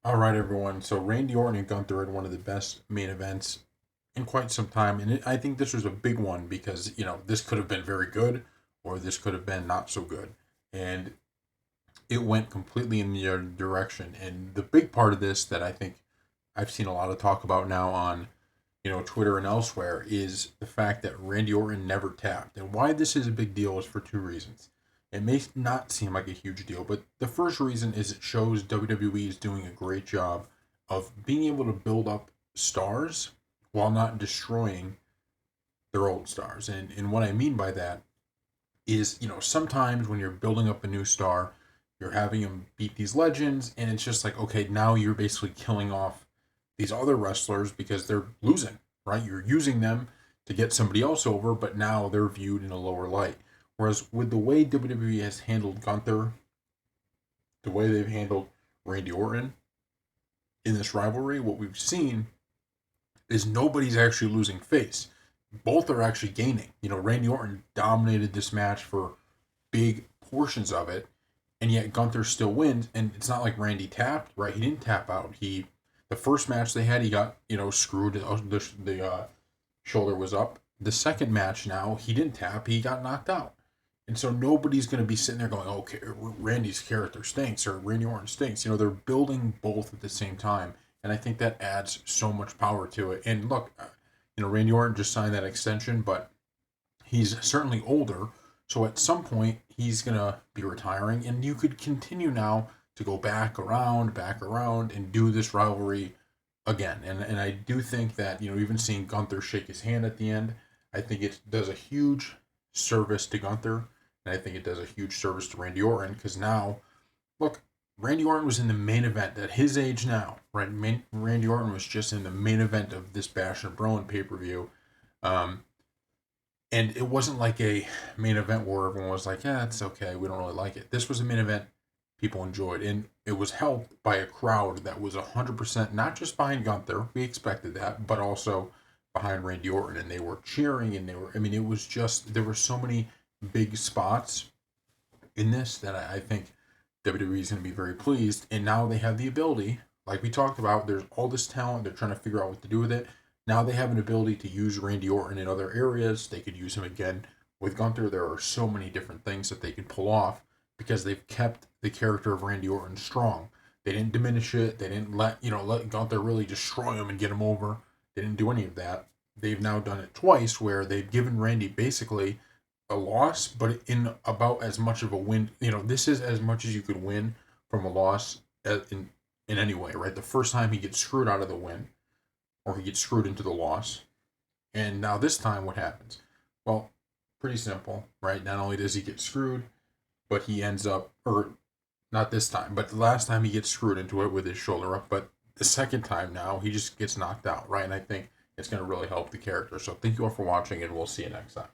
All right, everyone. So Randy Orton and Gunther had one of the best main events in quite some time, and I think this was a big one because this could have been very good, or this could have been not so good, and it went completely in the other direction. And the big part of this that I think I've seen a lot of talk about now on Twitter and elsewhere is the fact that Randy Orton never tapped, and why this is a big deal is for two reasons. It may not seem like a huge deal, but the first reason is it shows WWE is doing a great job of being able to build up stars while not destroying their old stars. And what I mean by that is, sometimes when you're building up a new star, you're having them beat these legends, and it's just like, okay, now you're basically killing off these other wrestlers because they're losing, right? You're using them to get somebody else over, but now they're viewed in a lower light. Whereas with the way WWE has handled Gunther, the way they've handled Randy Orton in this rivalry, what we've seen is nobody's actually losing face. Both are actually gaining. Randy Orton dominated this match for big portions of it, and yet Gunther still wins. And it's not like Randy tapped, right? He didn't tap out. The first match they had, he got screwed. The shoulder was up. The second match, now he didn't tap. He got knocked out. And so nobody's going to be sitting there going, okay, Randy's character stinks or Randy Orton stinks. They're building both at the same time. And I think that adds so much power to it. And look, Randy Orton just signed that extension, but he's certainly older. So at some point, he's going to be retiring. And you could continue now to go back around, and do this rivalry again. And I do think that, even seeing Gunther shake his hand at the end, I think it does a huge service to Gunther. And I think it does a huge service to Randy Orton because now, look, Randy Orton was in the main event at his age now, right? Randy Orton was just in the main event of this Bash and Brawl pay-per-view. Um, and it wasn't like a main event where everyone was like, yeah, it's okay, we don't really like it. This was a main event people enjoyed, and it was helped by a crowd that was 100% not just behind Gunther, we expected that, but also behind Randy Orton, and they were cheering, and it was just, there were so many big spots in this that I think WWE is going to be very pleased. And now they have the ability, like we talked about, there's all this talent. They're trying to figure out what to do with it. Now they have an ability to use Randy Orton in other areas. They could use him again with Gunther. There are so many different things that they could pull off because they've kept the character of Randy Orton strong. They didn't diminish it. They didn't let Gunther really destroy him and get him over. They didn't do any of that. They've now done it twice where they've given Randy basically a loss, but in about as much of a win. This is as much as you could win from a loss in any way, right? The first time he gets screwed out of the win, or he gets screwed into the loss, and now this time what happens? Well, pretty simple, right? Not only does he get screwed, but he ends up, or not this time, but the last time he gets screwed into it with his shoulder up, but the second time now he just gets knocked out, right? And I think it's going to really help the character. So thank you all for watching, and we'll see you next time.